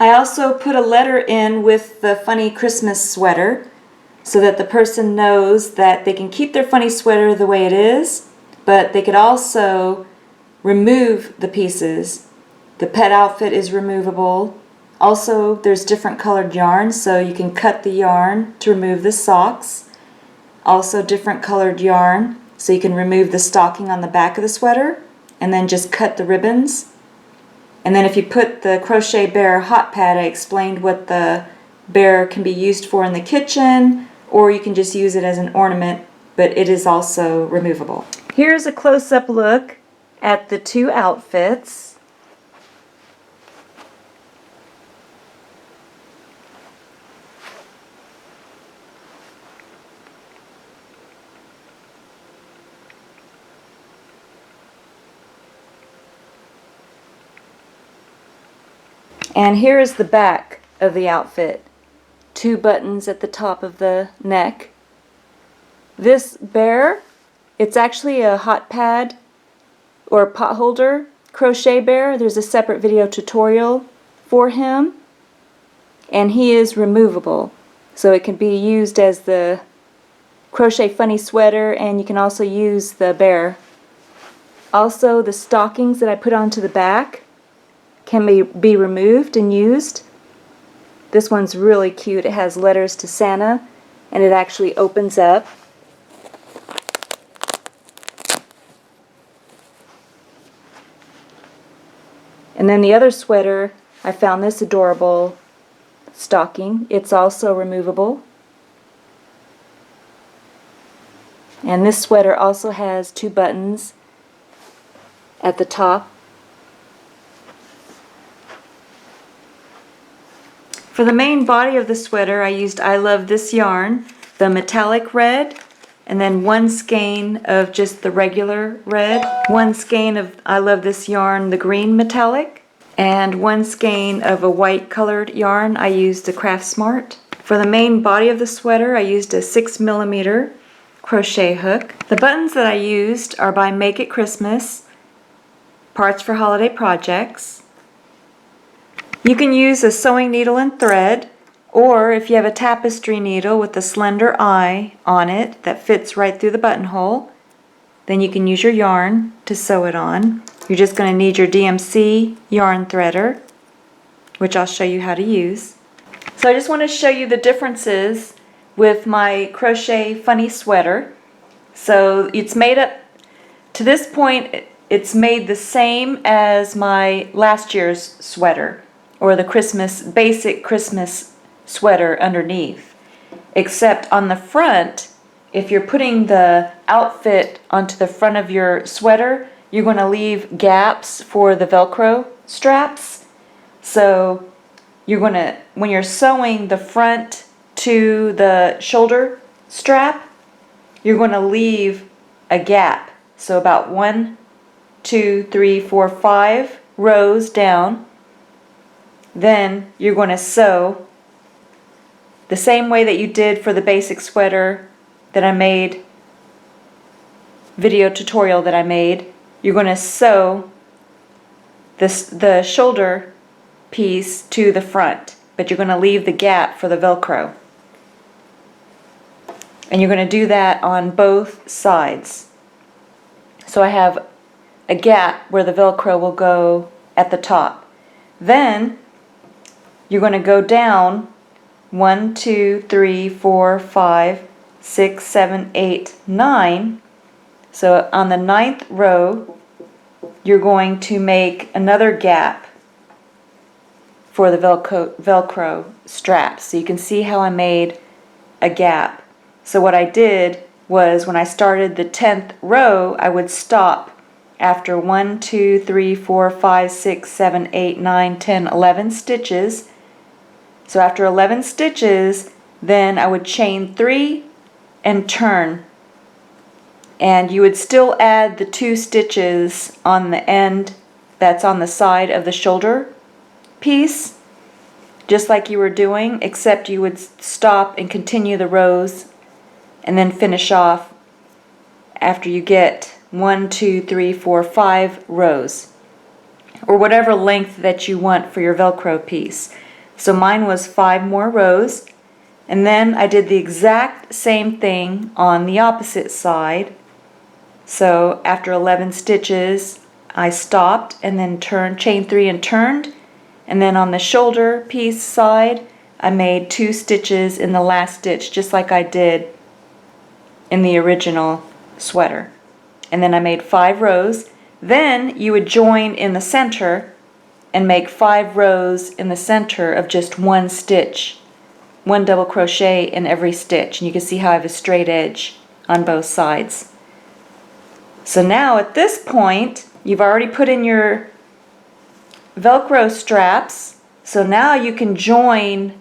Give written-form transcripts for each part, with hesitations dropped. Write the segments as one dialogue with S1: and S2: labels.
S1: I also put a letter in with the funny Christmas sweater so that the person knows that they can keep their funny sweater the way it is, but they could also remove the pieces. The pet outfit is removable. Also, there's different colored yarns, so you can cut the yarn to remove the socks. Also, different colored yarn, so you can remove the stocking on the back of the sweater and then just cut the ribbons. And then if you put the Crochet Bear hot pad, I explained what the bear can be used for in the kitchen, or you can just use it as an ornament, but it is also removable. Here's a close-up look at the two outfits. And here is the back of the outfit. 2 buttons at the top of the neck. This bear, it's actually a hot pad or a pot holder crochet bear. There's a separate video tutorial for him. And he is removable. So it can be used as the Crochet Funny Sweater, and you can also use the bear. Also, the stockings that I put onto the back can be removed and used. This one's really cute. It has letters to Santa, and it actually opens up. And then the other sweater, I found this adorable stocking. It's also removable. And this sweater also has 2 buttons at the top. For the main body of the sweater, I used I Love This yarn, the metallic red, and then 1 skein of just the regular red, 1 skein of I Love This yarn, the green metallic, and 1 skein of a white colored yarn. I used the Craft Smart. For the main body of the sweater, I used a 6mm crochet hook. The buttons that I used are by Make It Christmas, Parts for Holiday Projects. You can use a sewing needle and thread, or if you have a tapestry needle with a slender eye on it that fits right through the buttonhole, then you can use your yarn to sew it on. You're just going to need your DMC yarn threader, which I'll show you how to use. So I just want to show you the differences with my Crochet Funny Sweater. So it's made up, to this point, it's made the same as my last year's sweater, or the basic Christmas sweater underneath. Except on the front, if you're putting the outfit onto the front of your sweater, you're going to leave gaps for the Velcro straps. So you're going to, when you're sewing the front to the shoulder strap, you're going to leave a gap. So about 1, 2, 3, 4, 5 rows down. Then you're going to sew the same way that you did for the basic sweater that I made, video tutorial that I made. You're going to sew the shoulder piece to the front, but you're going to leave the gap for the Velcro. And you're going to do that on both sides. So I have a gap where the Velcro will go at the top. Then you're going to go down 1, 2, 3, 4, 5, 6, 7, 8, 9. So on the 9th row, you're going to make another gap for the Velcro straps. So you can see how I made a gap. So what I did was when I started the 10th row, I would stop after 1, 2, 3, 4, 5, 6, 7, 8, 9, 10, 11 stitches. So after 11 stitches, then I would chain 3 and turn. And you would still add the 2 stitches on the end that's on the side of the shoulder piece, just like you were doing, except you would stop and continue the rows and then finish off after you get 1, 2, 3, 4, 5 rows, or whatever length that you want for your Velcro piece. So mine was 5 more rows, and then I did the exact same thing on the opposite side. So after 11 stitches, I stopped and then turned, chain 3 and turned, and then on the shoulder piece side, I made 2 stitches in the last stitch, just like I did in the original sweater. And then I made 5 rows. Then you would join in the center and make 5 rows in the center of just 1 stitch, 1 double crochet in every stitch. And you can see how I have a straight edge on both sides. So now at this point, you've already put in your Velcro straps, so now you can join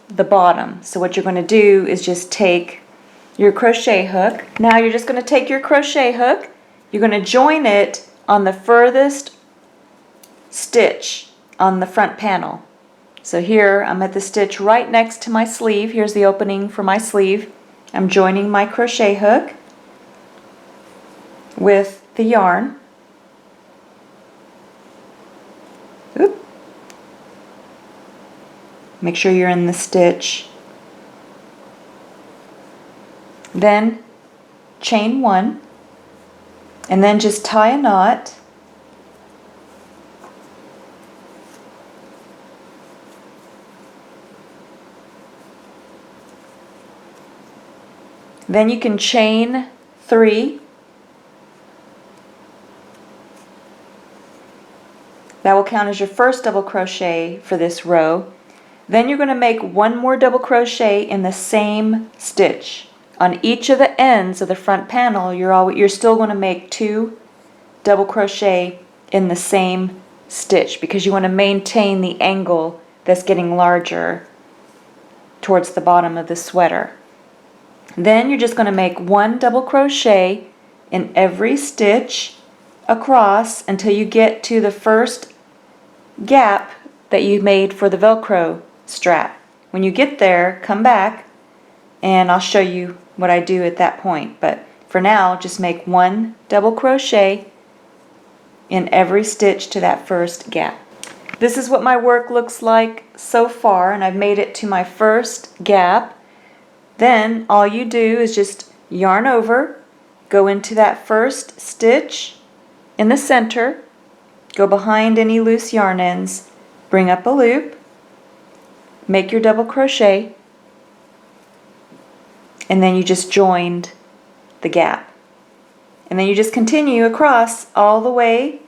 S1: the bottom. So what you're going to do is just take your crochet hook. Now you're just going to take your crochet hook, you're going to join it on the furthest stitch on the front panel. So here I'm at the stitch right next to my sleeve. Here's the opening for my sleeve. I'm joining my crochet hook with the yarn. Oop. Make sure you're in the stitch. Then chain 1 and then just tie a knot. Then you can chain 3. That will count as your first double crochet for this row. Then you're going to make 1 more double crochet in the same stitch. On each of the ends of the front panel, you're still going to make 2 double crochet in the same stitch because you want to maintain the angle that's getting larger towards the bottom of the sweater. Then you're just going to make 1 double crochet in every stitch across until you get to the first gap that you made for the Velcro strap. When you get there, come back and I'll show you what I do at that point. But for now, just make 1 double crochet in every stitch to that first gap. This is what my work looks like so far, and I've made it to my first gap. Then all you do is just yarn over, go into that first stitch in the center, go behind any loose yarn ends, bring up a loop, make your double crochet, and then you just joined the gap. And then you just continue across all the way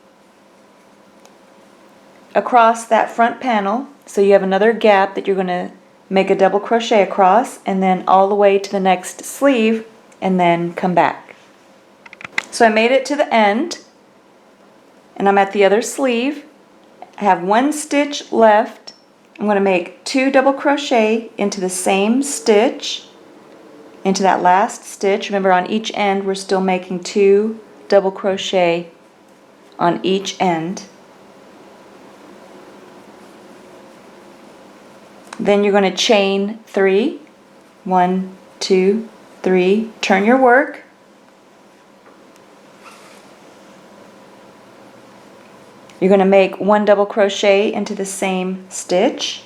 S1: across that front panel. So you have another gap that you're going to make a double crochet across, and then all the way to the next sleeve, and then come back. So I made it to the end, and I'm at the other sleeve. I have 1 stitch left. I'm going to make 2 double crochet into the same stitch, into that last stitch. Remember, on each end we're still making 2 double crochet on each end. Then you're going to chain 3. 1, 2, 3. Turn your work. You're going to make 1 double crochet into the same stitch.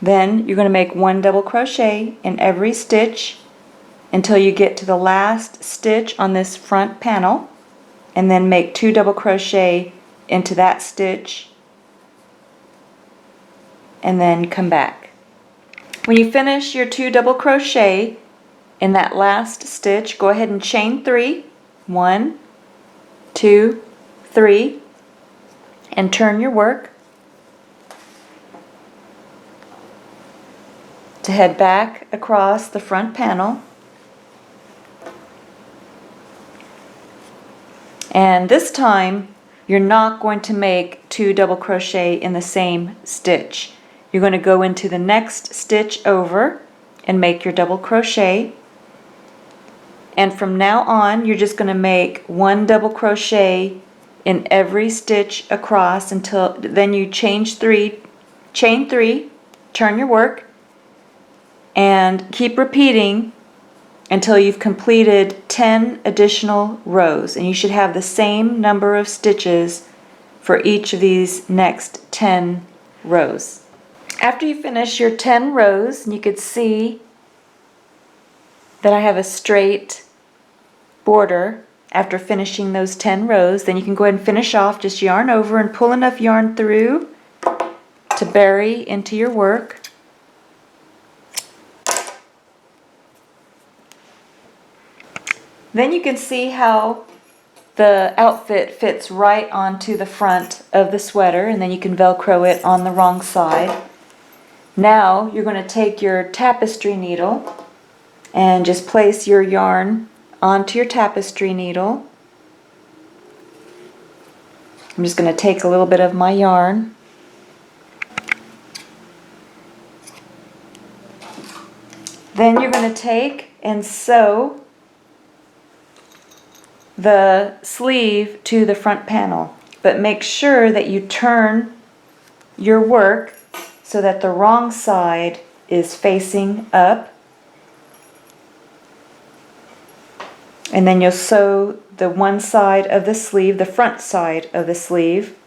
S1: Then you're going to make 1 double crochet in every stitch until you get to the last stitch on this front panel, and then make 2 double crochet into that stitch and then come back. When you finish your 2 double crochet in that last stitch, go ahead and chain 3. 1, 2, 3, and turn your work to head back across the front panel. And this time you're not going to make 2 double crochet in the same stitch. You're going to go into the next stitch over and make your double crochet. And from now on you're just going to make 1 double crochet in every stitch across until then you chain 3, turn your work, and keep repeating until you've completed 10 additional rows, and you should have the same number of stitches for each of these next 10 rows. After you finish your 10 rows, and you could see that I have a straight border after finishing those 10 rows, then you can go ahead and finish off. Just yarn over and pull enough yarn through to bury into your work. Then you can see how the outfit fits right onto the front of the sweater, and then you can Velcro it on the wrong side. Now you're going to take your tapestry needle and just place your yarn onto your tapestry needle. I'm just going to take a little bit of my yarn. Then you're going to take and sew the sleeve to the front panel, but make sure that you turn your work so that the wrong side is facing up, and then you'll sew the one side of the sleeve, the front side of the sleeve,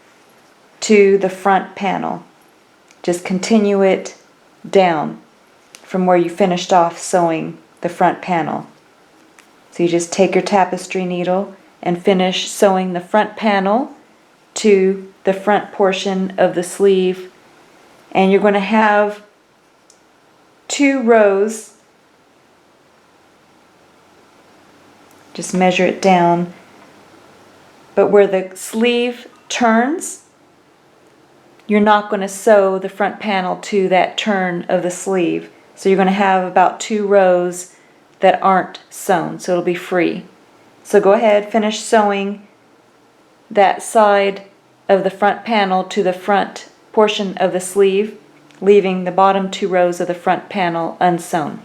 S1: to the front panel. Just continue it down from where you finished off sewing the front panel. So you just take your tapestry needle and finish sewing the front panel to the front portion of the sleeve, and you're going to have 2 rows. Just measure it down, but where the sleeve turns, you're not going to sew the front panel to that turn of the sleeve. So you're going to have about 2 rows that aren't sewn, so it'll be free. So go ahead, finish sewing that side of the front panel to the front portion of the sleeve, leaving the bottom 2 rows of the front panel unsewn.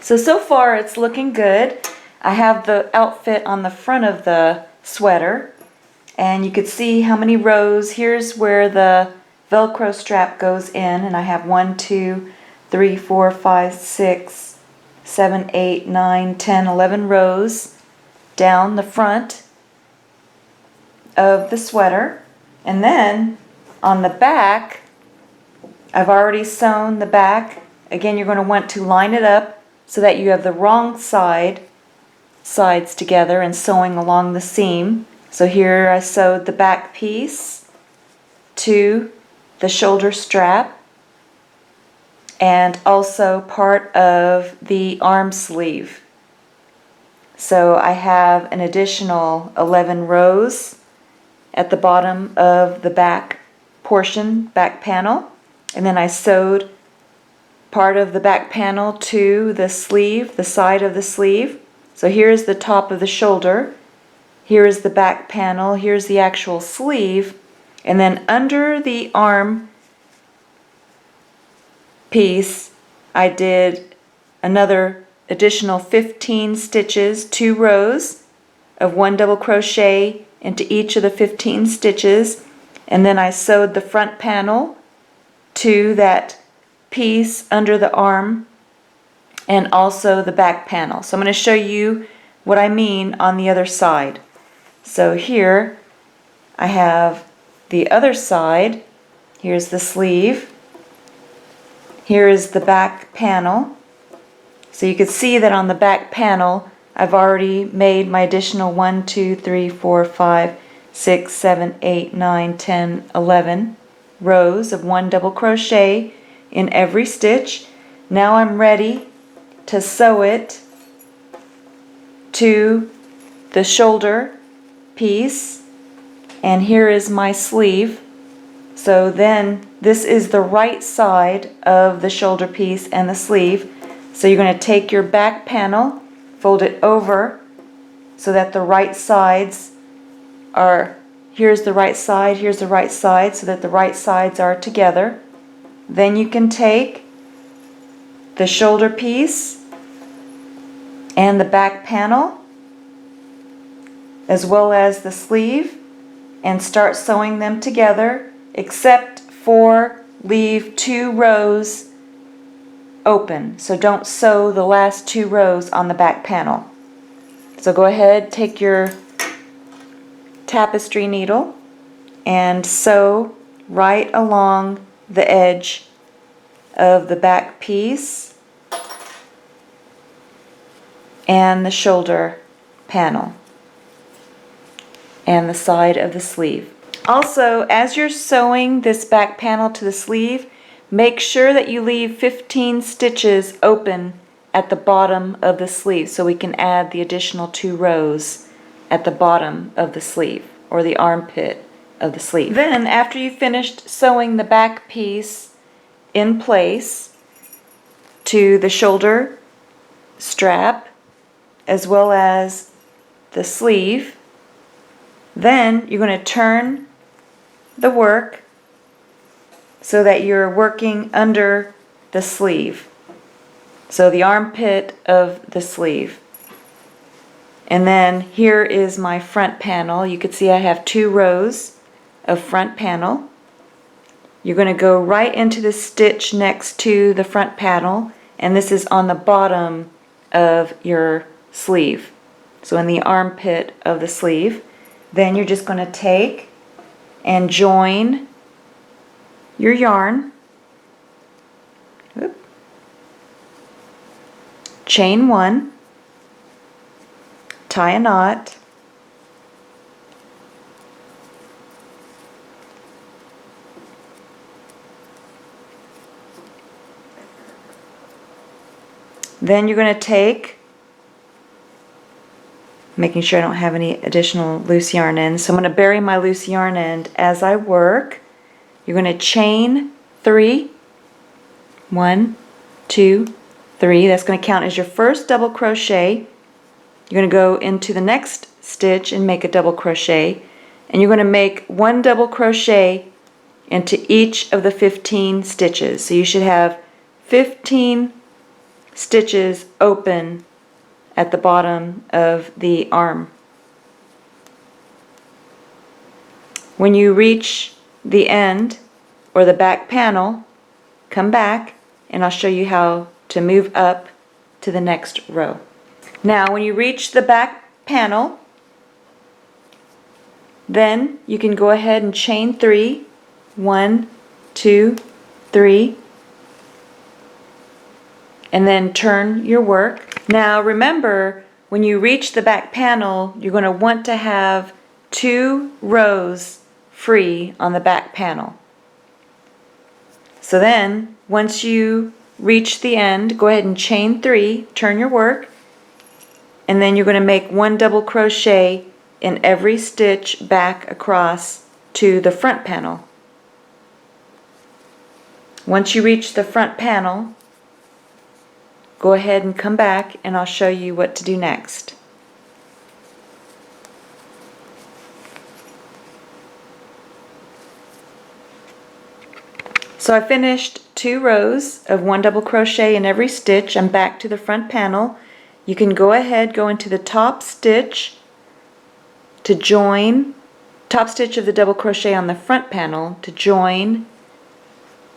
S1: So far it's looking good. I have the outfit on the front of the sweater, and you could see how many rows. Here's where the Velcro strap goes in, and I have 1, 2, 3, 4, 5, 6, 7, 8, 9, 10, 11 rows down the front of the sweater. And then on the back, I've already sewn the back. Again, you're going to want to line it up so that you have the wrong sides together and sewing along the seam. So here I sewed the back piece to the shoulder strap, and also part of the arm sleeve. So I have an additional 11 rows at the bottom of the back portion, back panel, and then I sewed part of the back panel to the sleeve, the side of the sleeve. So here's the top of the shoulder, here is the back panel, here's the actual sleeve, and then under the arm piece I did another additional 15 stitches, 2 rows of 1 double crochet into each of the 15 stitches, and then I sewed the front panel to that piece under the arm and also the back panel. So I'm going to show you what I mean on the other side. So here I have the other side. Here's the sleeve. Here is the back panel. So you can see that on the back panel I've already made my additional 1, 2, 3, 4, 5, 6, 7, 8, 9, 10, 11 rows of 1 double crochet in every stitch. Now I'm ready to sew it to the shoulder piece, and here is my sleeve. So then this is the right side of the shoulder piece and the sleeve. So you're going to take your back panel, fold it over so that the right sides are, here's the right side, here's the right side, so that the right sides are together. Then you can take the shoulder piece and the back panel as well as the sleeve and start sewing them together, except for leave 2 rows open. So don't sew the last 2 rows on the back panel. So go ahead, take your tapestry needle and sew right along the edge of the back piece and the shoulder panel and the side of the sleeve. Also, as you're sewing this back panel to the sleeve, make sure that you leave 15 stitches open at the bottom of the sleeve so we can add the additional 2 rows at the bottom of the sleeve, or the armpit of the sleeve. Then, after you've finished sewing the back piece in place to the shoulder strap as well as the sleeve, then you're going to turn the work so that you're working under the sleeve, so the armpit of the sleeve. And then here is my front panel. You can see I have 2 rows of front panel. You're going to go right into the stitch next to the front panel, and this is on the bottom of your sleeve, so in the armpit of the sleeve. Then you're just going to take and join your yarn, chain 1, tie a knot, then you're going to take, making sure I don't have any additional loose yarn ends, so I'm going to bury my loose yarn end as I work. You're going to chain 3, 1, 2, 3. That's going to count as your first double crochet. You're going to go into the next stitch and make a double crochet, and you're going to make 1 double crochet into each of the 15 stitches. So you should have 15 stitches open at the bottom of the arm. When you reach the end or the back panel, come back and I'll show you how to move up to the next row. Now when you reach the back panel, then you can go ahead and chain 3, 1, 2, 3, and then turn your work. Now remember, when you reach the back panel, you're going to want to have 2 rows free on the back panel. So then, once you reach the end, go ahead and chain 3, turn your work, and then you're going to make 1 double crochet in every stitch back across to the front panel. Once you reach the front panel, go ahead and come back and I'll show you what to do next. So I finished 2 rows of 1 double crochet in every stitch. I'm back to the front panel. You can go ahead, go into the top stitch to join top stitch of the double crochet on the front panel to join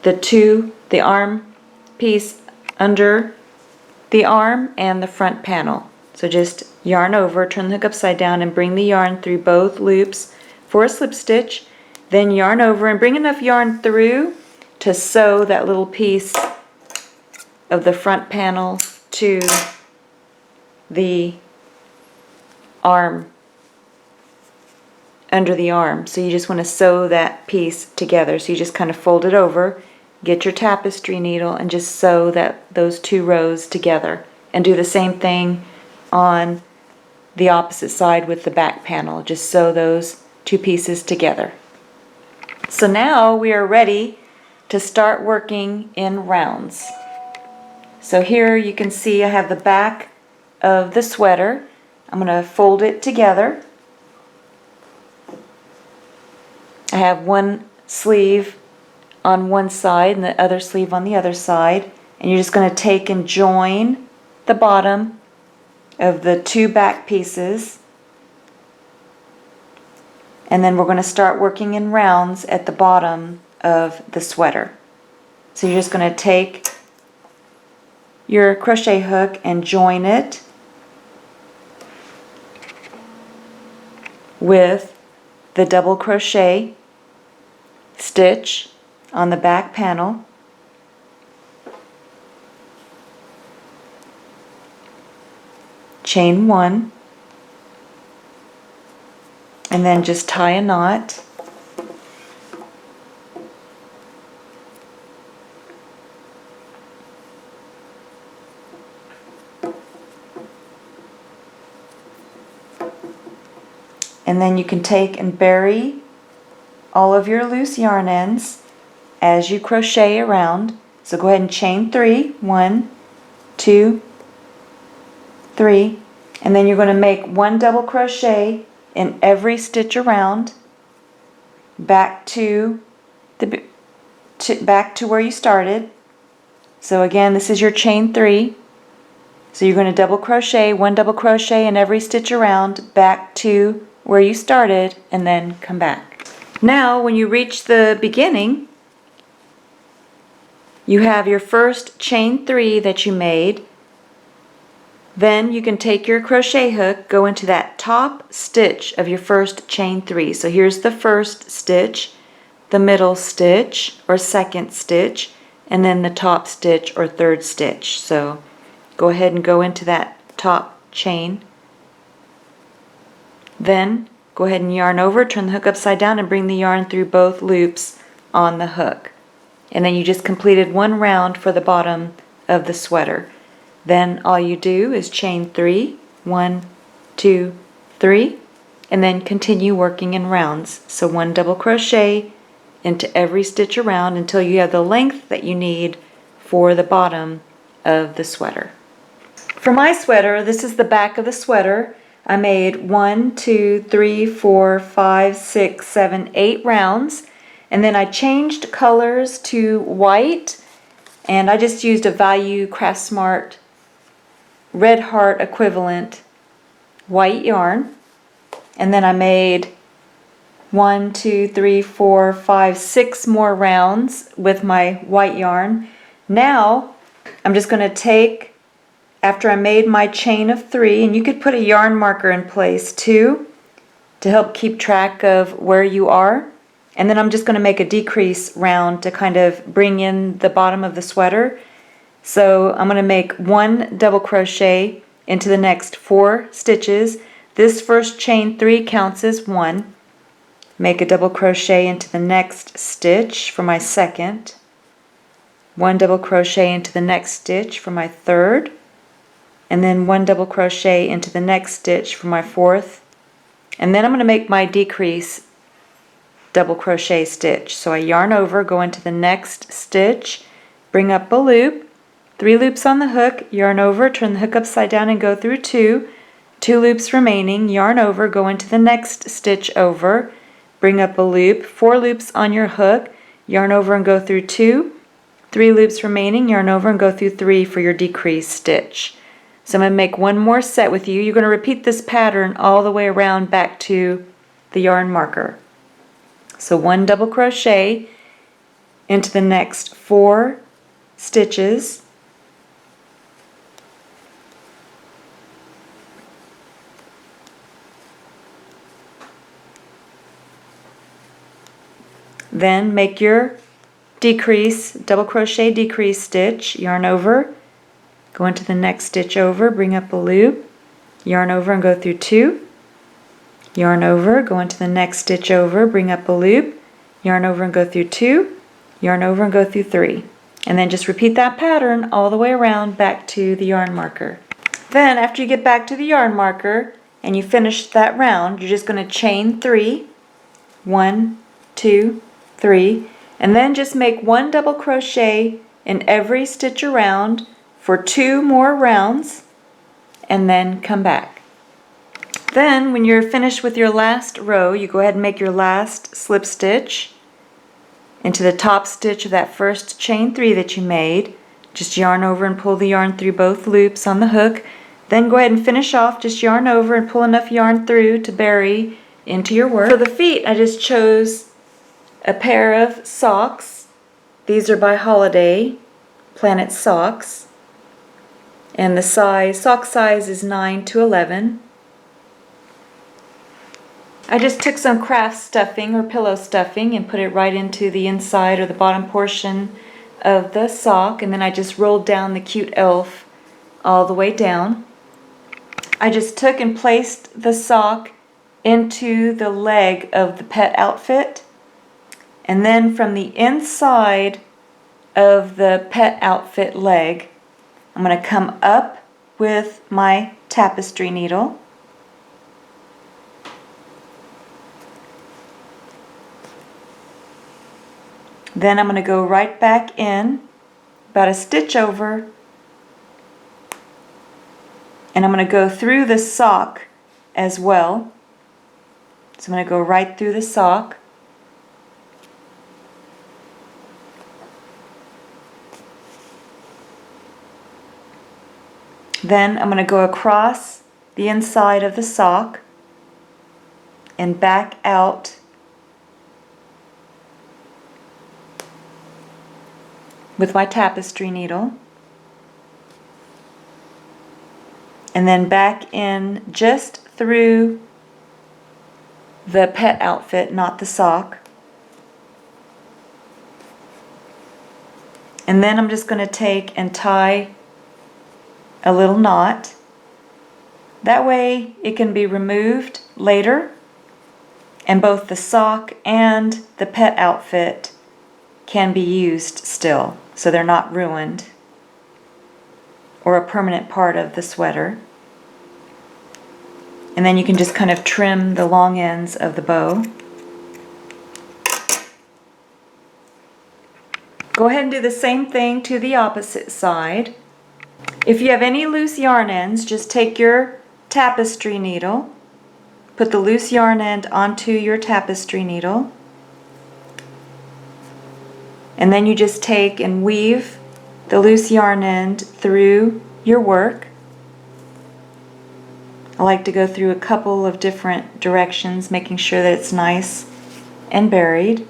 S1: the arm piece under the arm and the front panel. So just yarn over, turn the hook upside down, and bring the yarn through both loops for a slip stitch. Then yarn over and bring enough yarn through to sew that little piece of the front panel to the arm, under the arm. So you just want to sew that piece together. So you just kind of fold it over, get your tapestry needle, and just sew those two rows together. And do the same thing on the opposite side with the back panel. Just sew those two pieces together. So now we are ready to start working in rounds. So here you can see I have the back of the sweater. I'm going to fold it together. I have one sleeve on one side and the other sleeve on the other side, and you're just going to take and join the bottom of the two back pieces, and then we're going to start working in rounds at the bottom of the sweater. So you're just going to take your crochet hook and join it with the double crochet stitch on the back panel, chain one, and then just tie a knot. And then you can take and bury all of your loose yarn ends as you crochet around. So go ahead and chain three, 1, 2, 3, and then you're going to make one double crochet in every stitch around back to where you started. So again, this is your chain 3. So you're going to double crochet, one double crochet in every stitch around back to where you started, and then come back. Now when you reach the beginning, you have your first chain 3 that you made. Then you can take your crochet hook, go into that top stitch of your first chain 3. So here's the first stitch, the middle stitch or second stitch, and then the top stitch or third stitch. So go ahead and go into that top chain. Then go ahead and yarn over, turn the hook upside down, and bring the yarn through both loops on the hook. And then you just completed one round for the bottom of the sweater. Then all you do is chain 3, 1, 2, 3, and then continue working in rounds. So one double crochet into every stitch around until you have the length that you need for the bottom of the sweater. For my sweater, this is the back of the sweater. I made 1, 2, 3, 4, 5, 6, 7, 8 rounds, and then I changed colors to white, and I just used a Value Craft Smart Red Heart equivalent white yarn, and then I made 1, 2, 3, 4, 5, 6 more rounds with my white yarn. Now I'm just going to take, after I made my chain of 3, and you could put a yarn marker in place too to help keep track of where you are, and then I'm just going to make a decrease round to kind of bring in the bottom of the sweater. So I'm going to make one double crochet into the next 4 stitches. This first chain 3 counts as 1. Make a double crochet into the next stitch for my second. One double crochet into the next stitch for my third. And then one double crochet into the next stitch for my fourth. And then I'm going to make my decrease double crochet stitch. So I yarn over, go into the next stitch, bring up a loop, 3 loops on the hook, yarn over, turn the hook upside down and go through 2, 2 loops remaining, yarn over, go into the next stitch over, bring up a loop, 4 loops on your hook, yarn over and go through 2, 3 loops remaining, yarn over and go through 3 for your decrease stitch. So I'm going to make one more set with you. You're going to repeat this pattern all the way around back to the yarn marker. So 1 double crochet into the next 4 stitches, then make your decrease, double crochet decrease stitch, yarn over, go into the next stitch over, bring up a loop, yarn over and go through 2, yarn over, go into the next stitch over, bring up a loop, yarn over and go through 2, yarn over and go through 3. And then just repeat that pattern all the way around back to the yarn marker. Then after you get back to the yarn marker and you finish that round, you're just going to chain 3, 1, 2, 3, and then just make 1 double crochet in every stitch around for 2 more rounds, and then come back. Then when you're finished with your last row, you go ahead and make your last slip stitch into the top stitch of that first chain 3 that you made. Just yarn over and pull the yarn through both loops on the hook. Then go ahead and finish off, just yarn over and pull enough yarn through to bury into your work. For the feet, I just chose a pair of socks. These are by Holiday, Planet Socks. And the sock size is 9 to 11. I just took some craft stuffing or pillow stuffing and put it right into the inside or the bottom portion of the sock, and then I just rolled down the cute elf all the way down. I just took and placed the sock into the leg of the pet outfit, and then from the inside of the pet outfit leg, I'm going to come up with my tapestry needle. Then I'm going to go right back in, about a stitch over, and I'm going to go through the sock as well. So I'm going to go right through the sock. Then I'm going to go across the inside of the sock and back out with my tapestry needle, and then back in just through the pet outfit, not the sock. And then I'm just going to take and tie a little knot. That way it can be removed later, and both the sock and the pet outfit can be used still, so they're not ruined or a permanent part of the sweater. And then you can just kind of trim the long ends of the bow. Go ahead and do the same thing to the opposite side. If you have any loose yarn ends, just take your tapestry needle, put the loose yarn end onto your tapestry needle, and then you just take and weave the loose yarn end through your work. I like to go through a couple of different directions, making sure that it's nice and buried.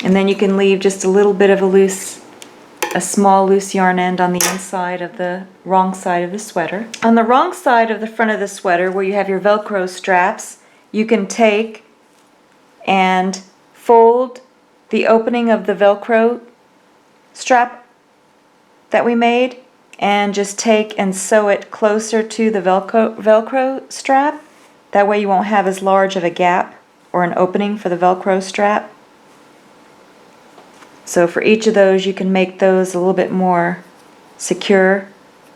S1: And then you can leave just a little bit of a small loose yarn end on the inside of the wrong side of the sweater. On the wrong side of the front of the sweater, where you have your Velcro straps, you can take and fold the opening of the Velcro strap that we made, and just take and sew it closer to the Velcro strap. That way you won't have as large of a gap or an opening for the Velcro strap. So for each of those, you can make those a little bit more secure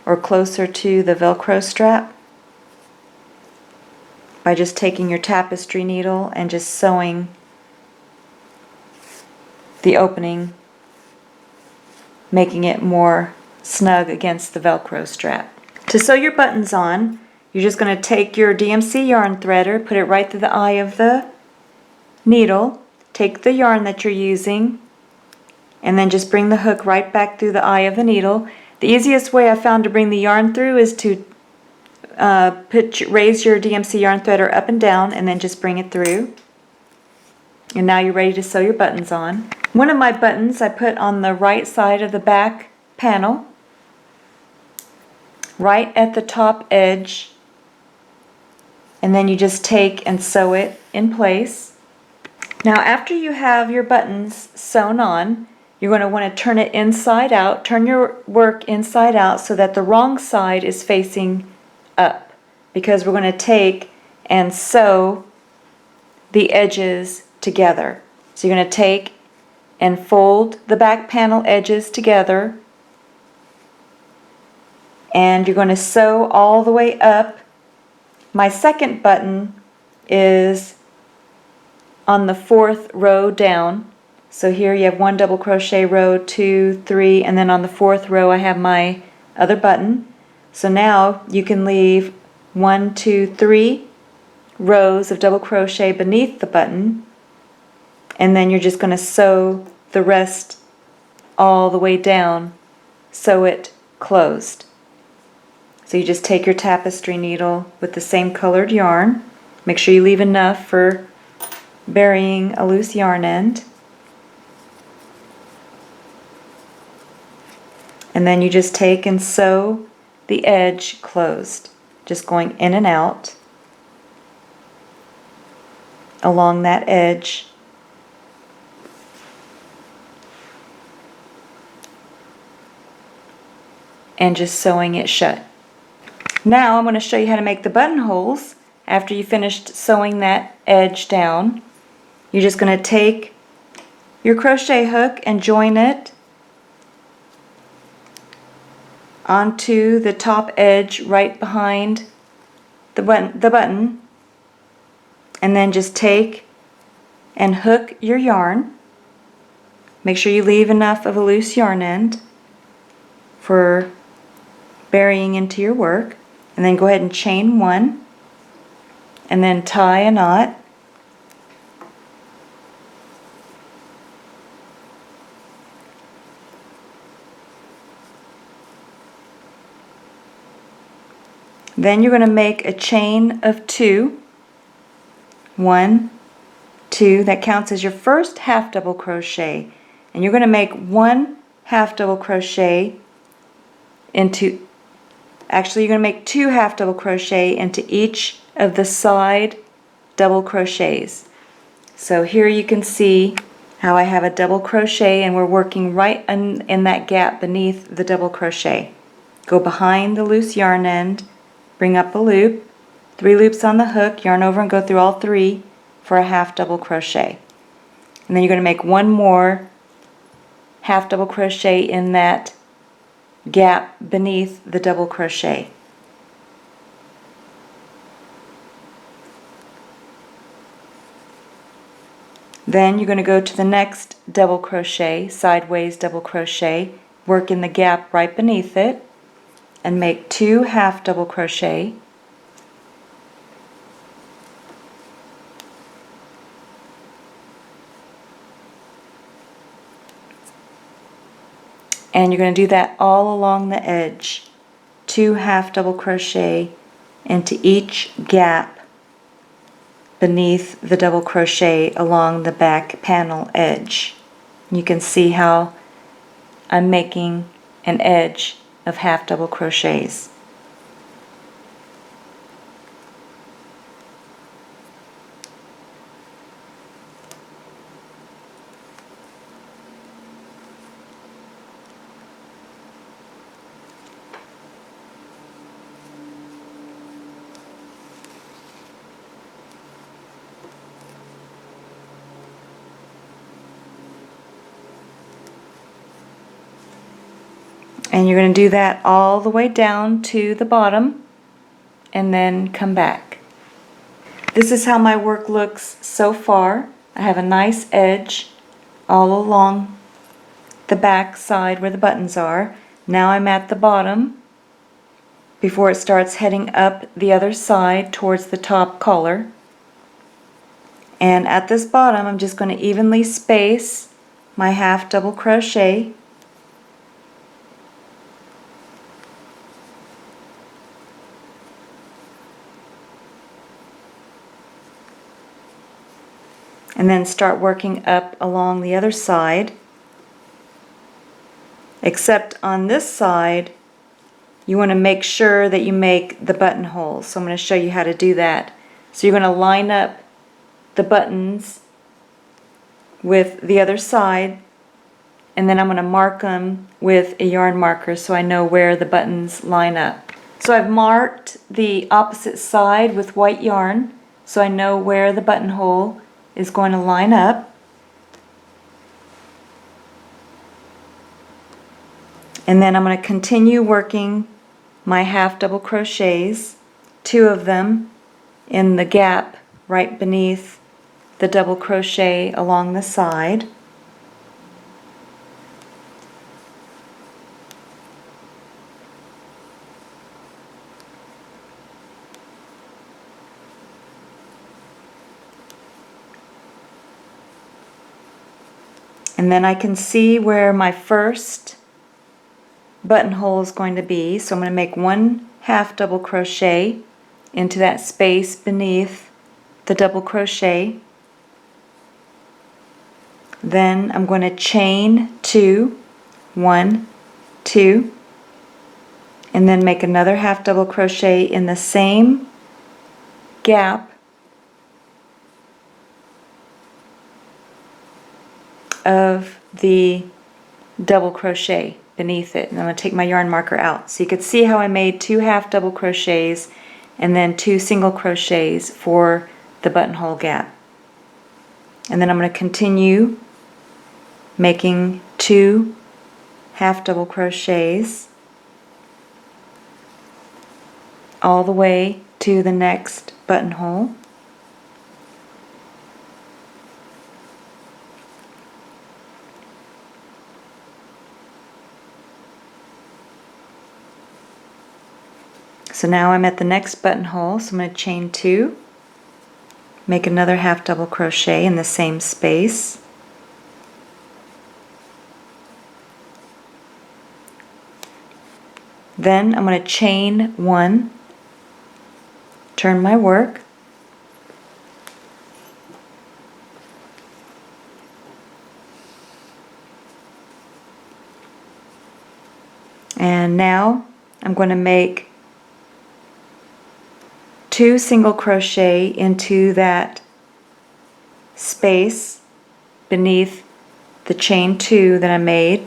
S1: or closer to the Velcro strap by just taking your tapestry needle and just sewing the opening, making it more snug against the Velcro strap. To sew your buttons on, you're just going to take your DMC yarn threader, put it right through the eye of the needle, take the yarn that you're using, and then just bring the hook right back through the eye of the needle. The easiest way I found to bring the yarn through is to raise your DMC yarn threader up and down and then just bring it through. And now you're ready to sew your buttons on. One of my buttons I put on the right side of the back panel, right at the top edge, and then you just take and sew it in place. Now after you have your buttons sewn on, you're going to want to turn it inside out, turn your work inside out so that the wrong side is facing up, because we're going to take and sew the edges together. So you're going to take and fold the back panel edges together, and you're going to sew all the way up. My second button is on the 4th row down. So here you have 1 double crochet row, 2, 3, and then on the 4th row I have my other button. So now you can leave 1, 2, 3 rows of double crochet beneath the button, and then you're just going to sew the rest all the way down, sew it closed. So you just take your tapestry needle with the same colored yarn, make sure you leave enough for burying a loose yarn end, and then you just take and sew the edge closed, just going in and out along that edge. And just sewing it shut. Now I'm going to show you how to make the buttonholes. After you finished sewing that edge down, you're just going to take your crochet hook and join it onto the top edge right behind the button, and then just take and hook your yarn. Make sure you leave enough of a loose yarn end for burying into your work, and then go ahead and chain 1 and then tie a knot. Then you're going to make a chain of 2. 1, 2, that counts as your first half double crochet, and you're going to make 1 half double crochet into, actually you're going to make 2 half double crochet into each of the side double crochets. So here you can see how I have a double crochet, and we're working right in that gap beneath the double crochet. Go behind the loose yarn end, bring up a loop, 3 loops on the hook, yarn over and go through all 3 for a half double crochet. And then you're going to make 1 more half double crochet in that gap beneath the double crochet. Then you're going to go to the next double crochet, sideways double crochet, work in the gap right beneath it, and make 2 half double crochet. And you're going to do that all along the edge. 2 half double crochet into each gap beneath the double crochet along the back panel edge. You can see how I'm making an edge of half double crochets. And you're going to do that all the way down to the bottom and then come back. This is how my work looks so far. I have a nice edge all along the back side where the buttons are. Now I'm at the bottom before it starts heading up the other side towards the top collar. And at this bottom I'm just going to evenly space my half double crochet. and then start working up along the other side. Except on this side, you want to make sure that you make the buttonholes. So I'm going to show you how to do that. So you're going to line up the buttons with the other side, and then I'm going to mark them with a yarn marker so I know where the buttons line up. So I've marked the opposite side with white yarn so I know where the buttonhole is going to line up. And then I'm going to continue working my half double crochets, 2 of them in the gap right beneath the double crochet along the side. And then I can see where my first buttonhole is going to be, so I'm going to make 1 half double crochet into that space beneath the double crochet. Then I'm going to chain 2, 1, 2, and then make another half double crochet in the same gap of the double crochet beneath it. And I'm going to take my yarn marker out. So you could see how I made 2 half double crochets and then 2 single crochets for the buttonhole gap. And then I'm going to continue making 2 half double crochets all the way to the next buttonhole. So now I'm at the next buttonhole, so I'm going to chain 2, make another half double crochet in the same space. Then I'm going to chain 1, turn my work, and now I'm going to make 2 single crochet into that space beneath the chain 2 that I made,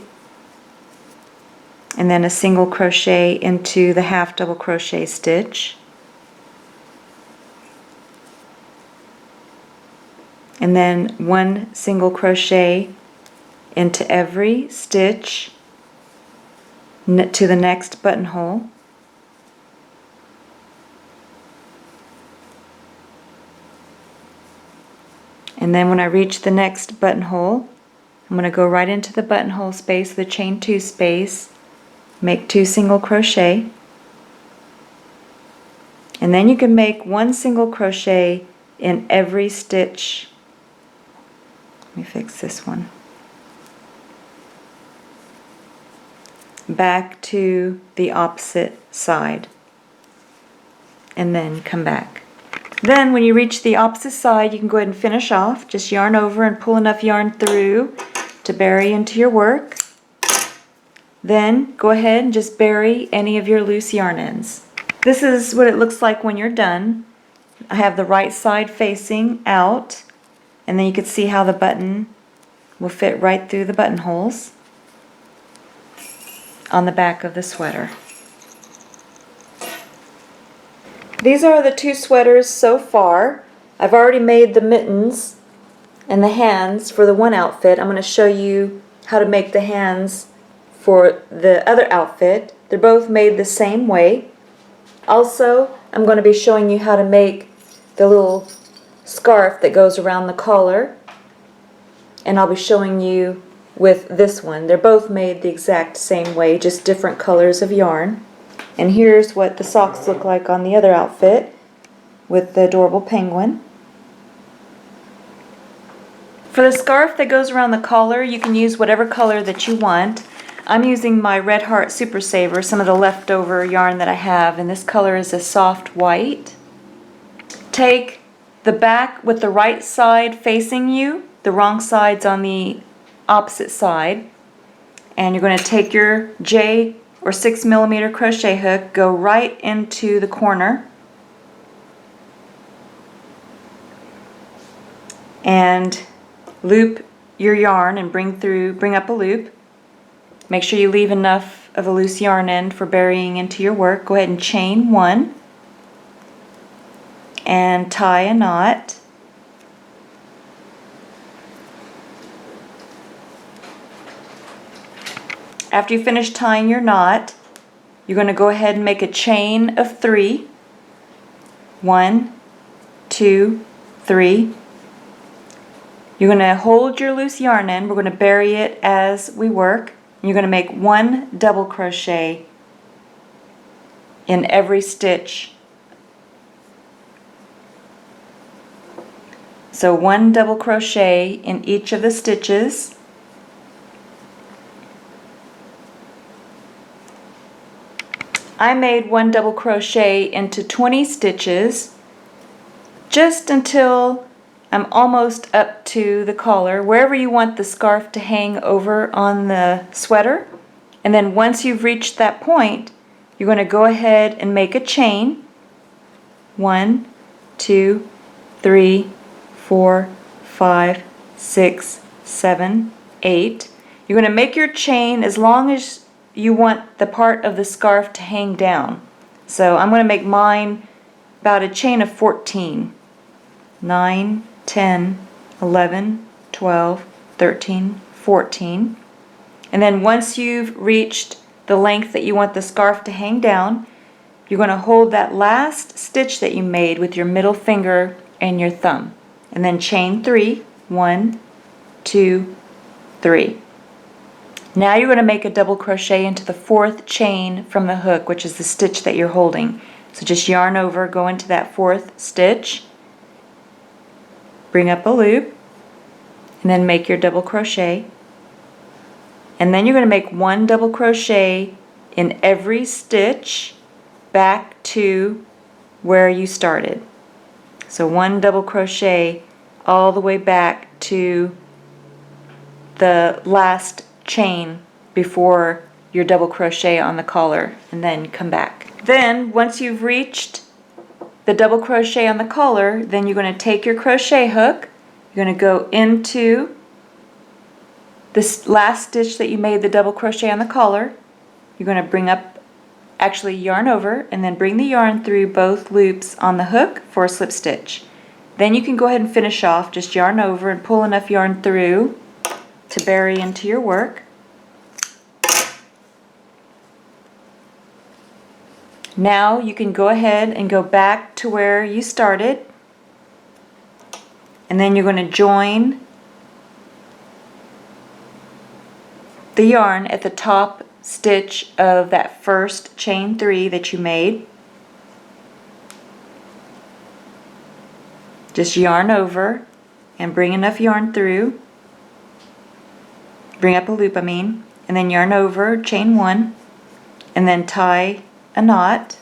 S1: and then a single crochet into the half double crochet stitch, and then 1 single crochet into every stitch to the next buttonhole. And then when I reach the next buttonhole, I'm going to go right into the buttonhole space, the chain 2 space, make 2 single crochet, and then you can make 1 single crochet in every stitch. Let me fix this one. Back to the opposite side, and then come back. Then when you reach the opposite side, you can go ahead and finish off. Just yarn over and pull enough yarn through to bury into your work. Then go ahead and just bury any of your loose yarn ends. This is what it looks like when you're done. I have the right side facing out, and then you can see how the button will fit right through the buttonholes on the back of the sweater. These are the 2 sweaters so far. I've already made the mittens and the hands for the one outfit. I'm going to show you how to make the hands for the other outfit. They're both made the same way. Also, I'm going to be showing you how to make the little scarf that goes around the collar, and I'll be showing you with this one. They're both made the exact same way, just different colors of yarn. And here's what the socks look like on the other outfit with the adorable penguin. For the scarf that goes around the collar, you can use whatever color that you want. I'm using my Red Heart Super Saver, some of the leftover yarn that I have, and this color is a soft white. Take the back with the right side facing you, the wrong side's on the opposite side. And you're going to take your J or 6mm crochet hook, go right into the corner, and loop your yarn and bring up a loop. Make sure you leave enough of a loose yarn end for burying into your work. Go ahead and chain 1 and tie a knot. After you finish tying your knot, you're going to go ahead and make a chain of 3. 1, 2, 3. You're going to hold your loose yarn end. We're going to bury it as we work. You're going to make 1 double crochet in every stitch. So 1 double crochet in each of the stitches. I made 1 double crochet into 20 stitches just until I'm almost up to the collar, wherever you want the scarf to hang over on the sweater. And then once you've reached that point, you're going to go ahead and make a chain. 1, 2, 3, 4, 5, 6, 7, 8. You're going to make your chain as long as you want the part of the scarf to hang down. So I'm going to make mine about a chain of 14. 9, 10, 11, 12, 13, 14. And then once you've reached the length that you want the scarf to hang down, you're going to hold that last stitch that you made with your middle finger and your thumb. And then chain 3. 1, 2, 3. Now you're going to make a double crochet into the 4th chain from the hook, which is the stitch that you're holding. So just yarn over, go into that 4th stitch, bring up a loop, and then make your double crochet. And then you're going to make 1 double crochet in every stitch back to where you started. So 1 double crochet all the way back to the last chain before your double crochet on the collar, and then come back. Then once you've reached the double crochet on the collar, then you're going to take your crochet hook, you're going to go into this last stitch that you made the double crochet on the collar. You're going to bring up, actually yarn over, and then bring the yarn through both loops on the hook for a slip stitch. Then you can go ahead and finish off, just yarn over and pull enough yarn through to bury into your work. Now you can go ahead and go back to where you started, and then you're going to join the yarn at the top stitch of that first chain 3 that you made. Just yarn over and bring enough yarn through, bring up a loop and then yarn over, chain 1, and then tie a knot.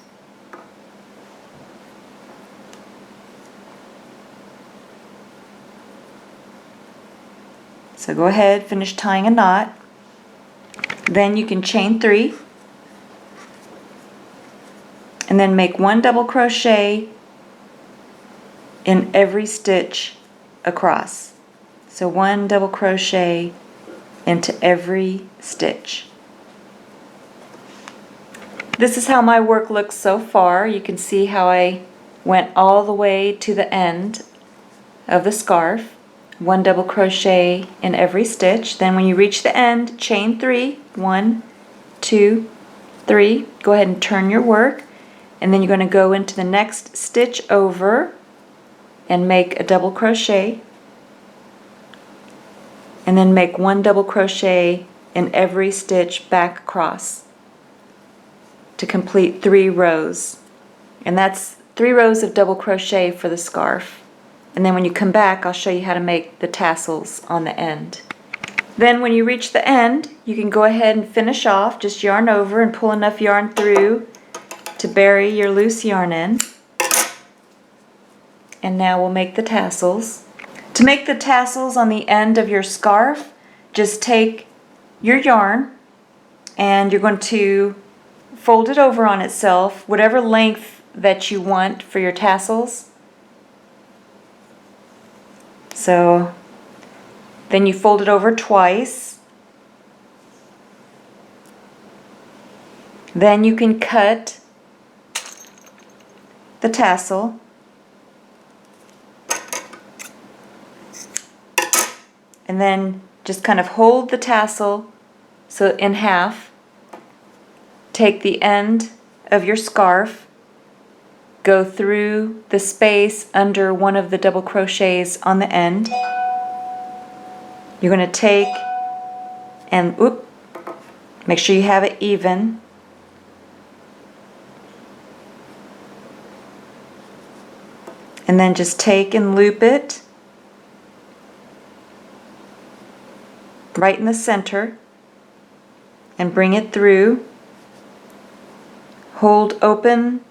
S1: So go ahead, finish tying a knot. Then you can chain 3 and then make 1 double crochet in every stitch across. So 1 double crochet into every stitch. This is how my work looks so far. You can see how I went all the way to the end of the scarf. 1 double crochet in every stitch. Then when you reach the end, chain 3. 1, 2, 3. Go ahead and turn your work, and then you're going to go into the next stitch over and make a double crochet, and then make 1 double crochet in every stitch back across to complete 3 rows. And that's 3 rows of double crochet for the scarf. And then when you come back, I'll show you how to make the tassels on the end. Then when you reach the end, you can go ahead and finish off. Just yarn over and pull enough yarn through to bury your loose yarn in. and now we'll make the tassels. To make the tassels on the end of your scarf, just take your yarn and you're going to fold it over on itself, whatever length that you want for your tassels. So then you fold it over twice. Then you can cut the tassel. And then just kind of hold the tassel so in half. Take the end of your scarf, go through the space under one of the double crochets on the end. You're going to take and make sure you have it even. And then just take and loop it right in the center and bring it through. Hold open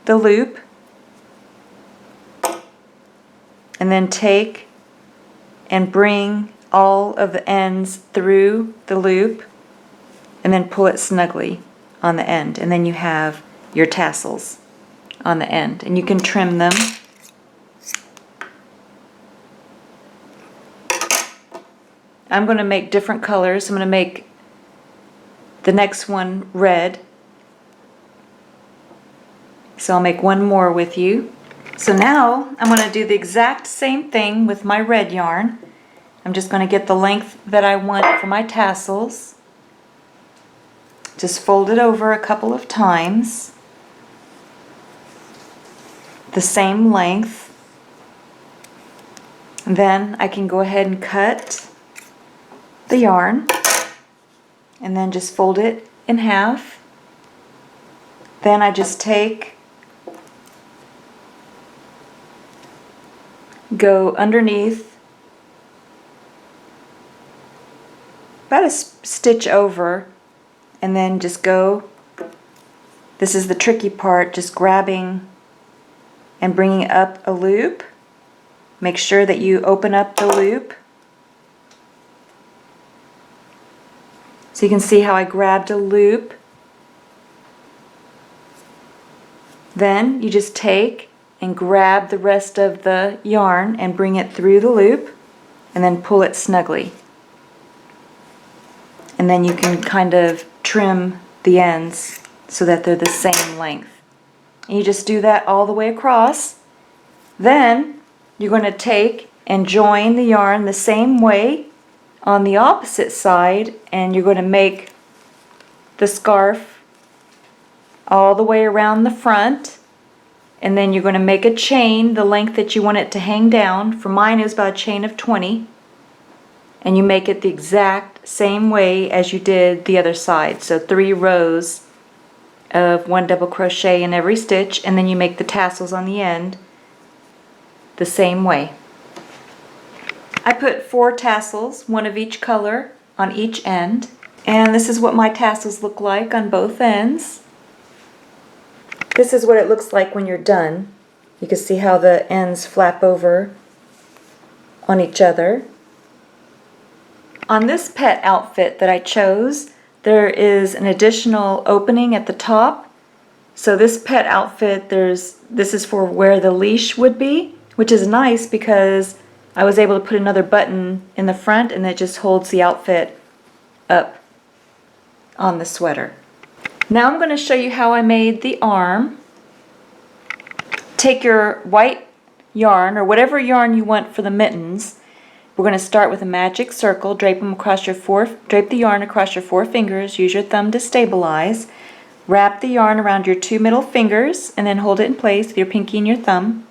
S1: the loop and then take and bring all of the ends through the loop and then pull it snugly on the end, and then you have your tassels on the end, and you can trim them. I'm going to make different colors. I'm going to make the next one red. So I'll make one more with you. So now I'm going to do the exact same thing with my red yarn. I'm just going to get the length that I want for my tassels. Just fold it over a couple of times. The same length. And then I can go ahead and cut the yarn and then just fold it in half. Then I just go underneath about a stitch over, and then just go, this is the tricky part, just grabbing and bringing up a loop. Make sure that you open up the loop. So you can see how I grabbed a loop. Then you just take and grab the rest of the yarn and bring it through the loop and then pull it snugly. And then you can kind of trim the ends so that they're the same length. And you just do that all the way across. Then you're going to take and join the yarn the same way on the opposite side, and you're going to make the scarf all the way around the front, and then you're going to make a chain the length that you want it to hang down. For mine is about a chain of 20, and you make it the exact same way as you did the other side. So 3 rows of 1 double crochet in every stitch, and then you make the tassels on the end the same way. I put 4 tassels, 1 of each color, on each end. And this is what my tassels look like on both ends. This is what it looks like when you're done. You can see how the ends flap over on each other. On this pet outfit that I chose, there is an additional opening at the top. So this pet outfit, this is for where the leash would be, which is nice because I was able to put another button in the front, and that just holds the outfit up on the sweater. Now I'm going to show you how I made the arm. Take your white yarn, or whatever yarn you want for the mittens. We're going to start with a magic circle. Drape the yarn across your 4 fingers. Use your thumb to stabilize. Wrap the yarn around your 2 middle fingers, and then hold it in place with your pinky and your thumb.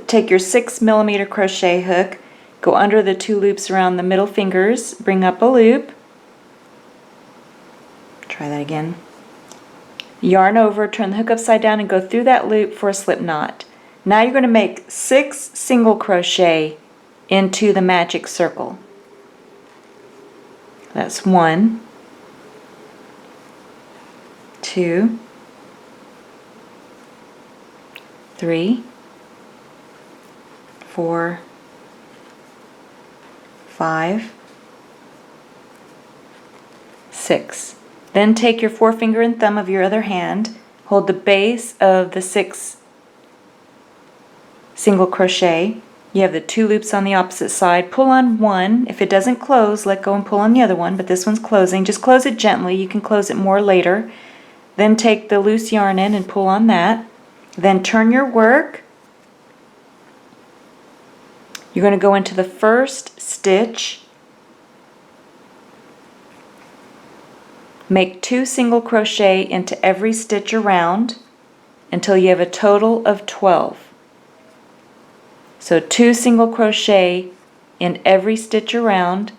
S1: Take your 6mm crochet hook, go under the 2 loops around the middle fingers, bring up a loop. Try that again. Yarn over, turn the hook upside down, and go through that loop for a slip knot. Now you're going to make 6 single crochet into the magic circle. That's 1, 2, 3, 4, 5, 6. Then take your forefinger and thumb of your other hand, hold the base of the 6 single crochet. You have the 2 loops on the opposite side. Pull on one. If it doesn't close, let go and pull on the other one, but this one's closing. Just close it gently. You can close it more later. Then take the loose yarn in and pull on that. Then turn your work. You're going to go into the first stitch. Make 2 single crochet into every stitch around until you have a total of 12. So 2 single crochet in every stitch around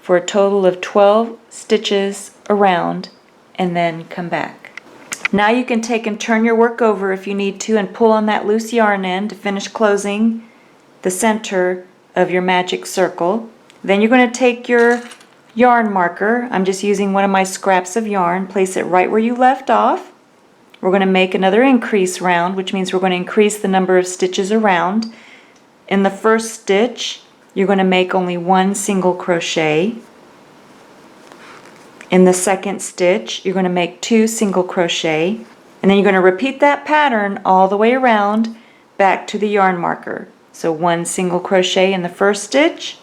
S1: for a total of 12 stitches around, and then come back. Now you can take and turn your work over if you need to and pull on that loose yarn end to finish closing the center of your magic circle. Then you're going to take your yarn marker. I'm just using one of my scraps of yarn. Place it right where you left off. We're going to make another increase round, which means we're going to increase the number of stitches around. In the first stitch, you're going to make only 1 single crochet. In the second stitch, you're going to make 2 single crochet. And then you're going to repeat that pattern all the way around back to the yarn marker. So 1 single crochet in the first stitch,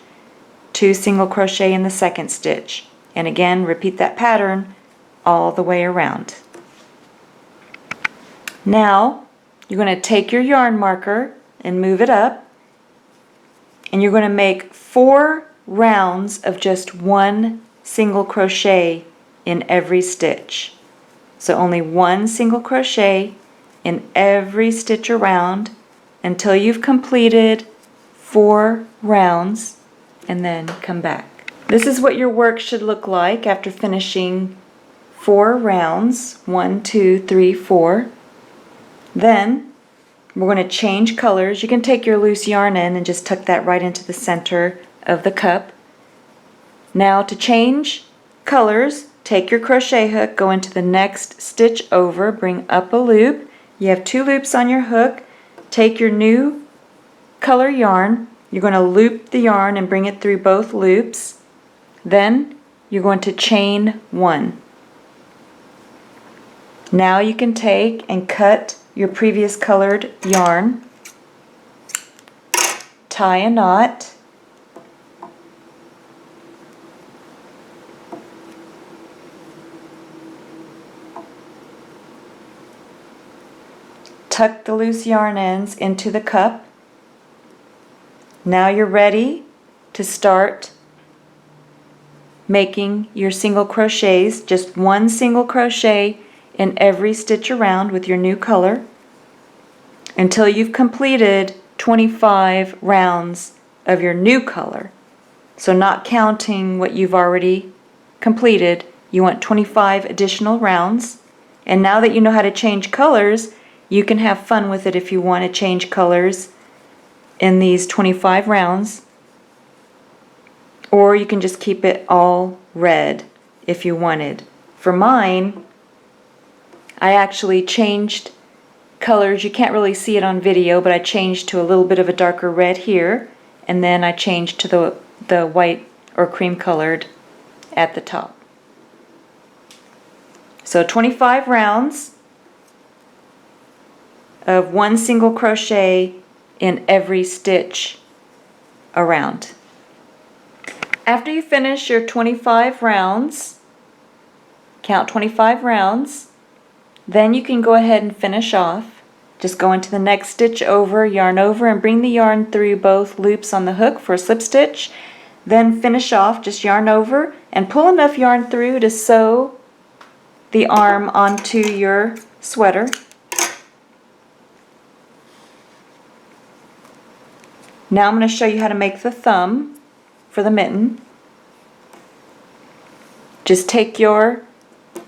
S1: 2 single crochet in the second stitch. And again, repeat that pattern all the way around. Now, you're going to take your yarn marker and move it up. And you're going to make 4 rounds of just 1 single crochet in every stitch. So only 1 single crochet in every stitch around until you've completed 4 rounds, and then come back. This is what your work should look like after finishing 4 rounds. 1, 2, 3, 4. Then we're going to change colors. You can take your loose yarn in and just tuck that right into the center of the cup. Now to change colors, take your crochet hook, go into the next stitch over, bring up a loop. You have 2 loops on your hook. Take your new color yarn. You're going to loop the yarn and bring it through both loops. Then you're going to chain 1. Now you can take and cut your previous colored yarn, tie a knot, tuck the loose yarn ends into the cup. Now you're ready to start making your single crochets, just 1 single crochet in every stitch around with your new color until you've completed 25 rounds of your new color. So not counting what you've already completed, you want 25 additional rounds. And now that you know how to change colors, you can have fun with it if you want to change colors in these 25 rounds, or you can just keep it all red if you wanted. For mine, I actually changed colors. You can't really see it on video, but I changed to a little bit of a darker red here, and then I changed to the white or cream colored at the top. So 25 rounds of 1 single crochet in every stitch around. After you finish your 25 rounds, count 25 rounds, then you can go ahead and finish off. Just go into the next stitch over, yarn over, and bring the yarn through both loops on the hook for a slip stitch. Then finish off, just yarn over and pull enough yarn through to sew the arm onto your sweater. Now I'm going to show you how to make the thumb for the mitten. Just take your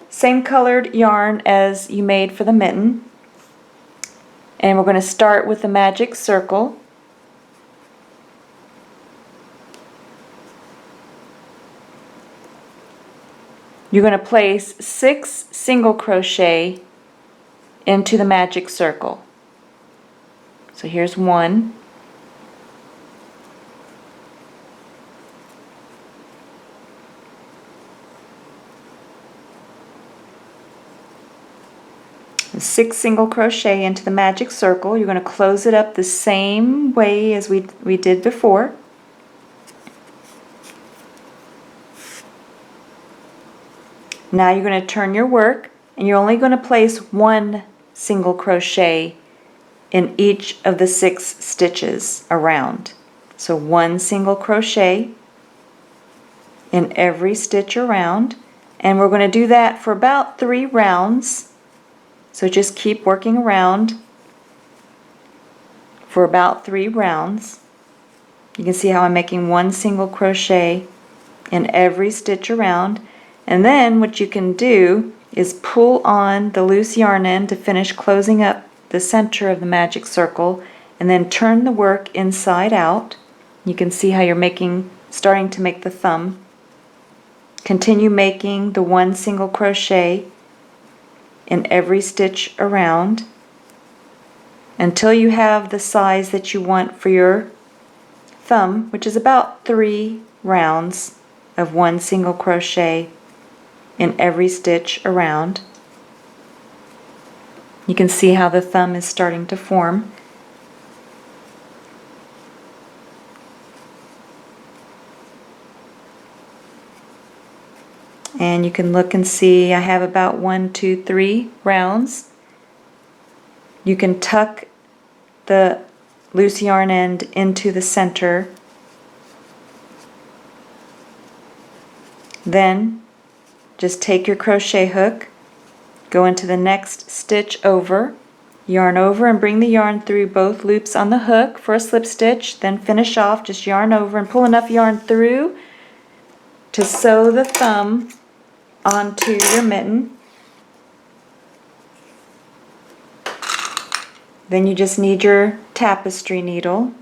S1: same colored yarn as you made for the mitten, and we're going to start with the magic circle. You're going to place 6 single crochet into the magic circle. So here's 1, 6 single crochet into the magic circle. You're going to close it up the same way as we did before. Now you're going to turn your work, and you're only going to place 1 single crochet in each of the 6 stitches around. So 1 single crochet in every stitch around, and we're going to do that for about 3 rounds. So just keep working around for about 3 rounds. You can see how I'm making 1 single crochet in every stitch around. And then what you can do is pull on the loose yarn end to finish closing up the center of the magic circle, and then turn the work inside out. You can see how you're starting to make the thumb. Continue making the 1 single crochet in every stitch around until you have the size that you want for your thumb, which is about 3 rounds of 1 single crochet in every stitch around. You can see how the thumb is starting to form. And you can look and see I have about 1, 2, 3 rounds. You can tuck the loose yarn end into the center. Then just take your crochet hook, go into the next stitch over, yarn over and bring the yarn through both loops on the hook for a slip stitch, then finish off, just yarn over and pull enough yarn through to sew the thumb onto your mitten. Then you just need your tapestry needle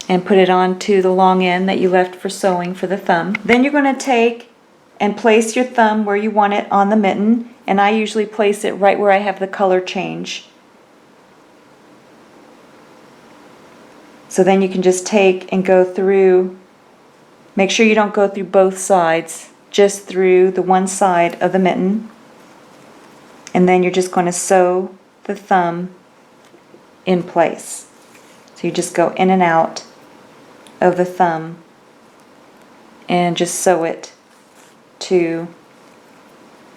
S1: and put it onto the long end that you left for sewing for the thumb. Then you're going to take and place your thumb where you want it on the mitten, and I usually place it right where I have the color change. So then you can just take and go through, make sure you don't go through both sides, just through the one side of the mitten, and then you're just going to sew the thumb in place. So you just go in and out of the thumb and just sew it to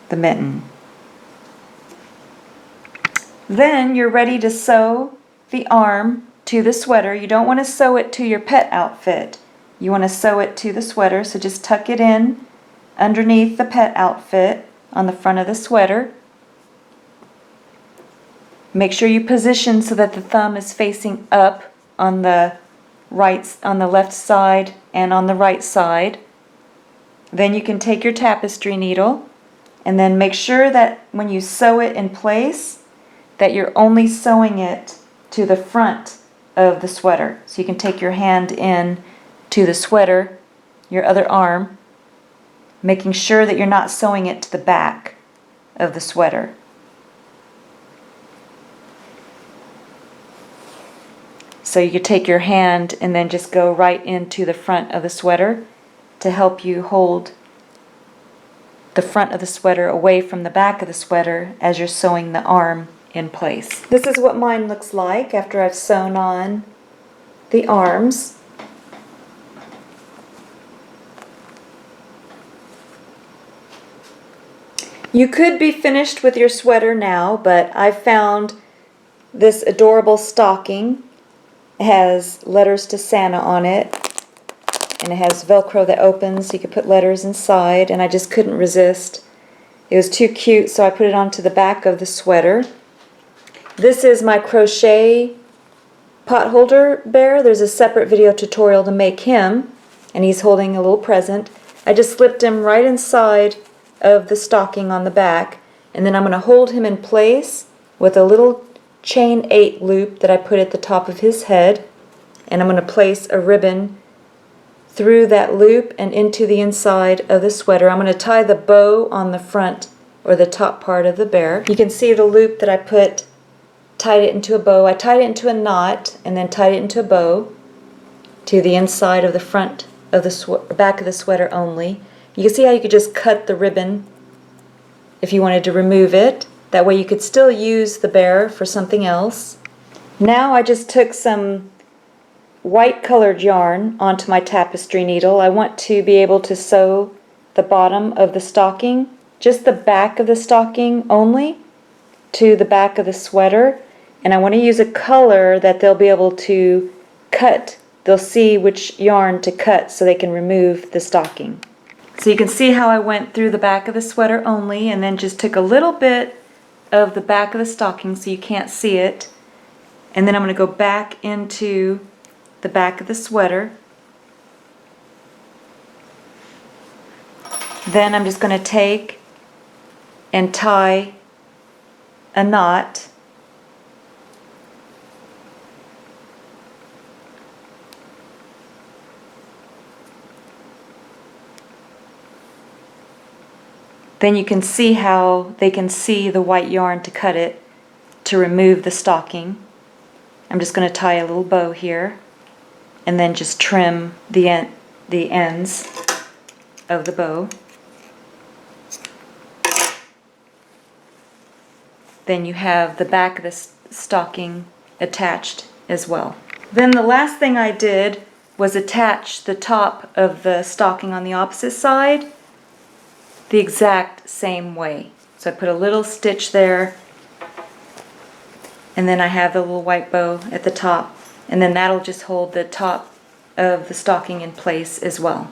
S1: the mitten. Then you're ready to sew the arm to the sweater. You don't want to sew it to your pet outfit. You want to sew it to the sweater, so just tuck it in underneath the pet outfit on the front of the sweater. Make sure you position so that the thumb is facing up on the left side and on the right side. Then you can take your tapestry needle and then make sure that when you sew it in place that you're only sewing it to the front of the sweater. So you can take your hand in to the sweater, your other arm, making sure that you're not sewing it to the back of the sweater. So you could take your hand and then just go right into the front of the sweater to help you hold the front of the sweater away from the back of the sweater as you're sewing the arm in place. This is what mine looks like after I've sewn on the arms. You could be finished with your sweater now, but I found this adorable stocking. It has letters to Santa on it, and it has Velcro that opens so you could put letters inside, and I just couldn't resist. It was too cute, so I put it onto the back of the sweater. This is my crochet potholder bear. There's a separate video tutorial to make him, and he's holding a little present. I just slipped him right inside of the stocking on the back, and then I'm going to hold him in place with a little chain 8 loop that I put at the top of his head, and I'm going to place a ribbon through that loop and into the inside of the sweater. I'm going to tie the bow on the front or the top part of the bear. You can see the loop that I tied it into a bow. I tied it into a knot and then tied it into a bow to the inside of the front of the back of the sweater only. You can see how you could just cut the ribbon if you wanted to remove it. That way you could still use the bear for something else. Now I just took some white colored yarn onto my tapestry needle. I want to be able to sew the bottom of the stocking, just the back of the stocking only, to the back of the sweater. And I want to use a color that they'll be able to cut. They'll see which yarn to cut so they can remove the stocking. So you can see how I went through the back of the sweater only and then just took a little bit of the back of the stocking so you can't see it. And then I'm going to go back into the back of the sweater. Then I'm just going to take and tie a knot. Then you can see how they can see the white yarn to cut it to remove the stocking. I'm just going to tie a little bow here and then just trim the ends of the bow. Then you have the back of the stocking attached as well. Then the last thing I did was attach the top of the stocking on the opposite side the exact same way. So I put a little stitch there, and then I have the little white bow at the top, and then that'll just hold the top of the stocking in place as well.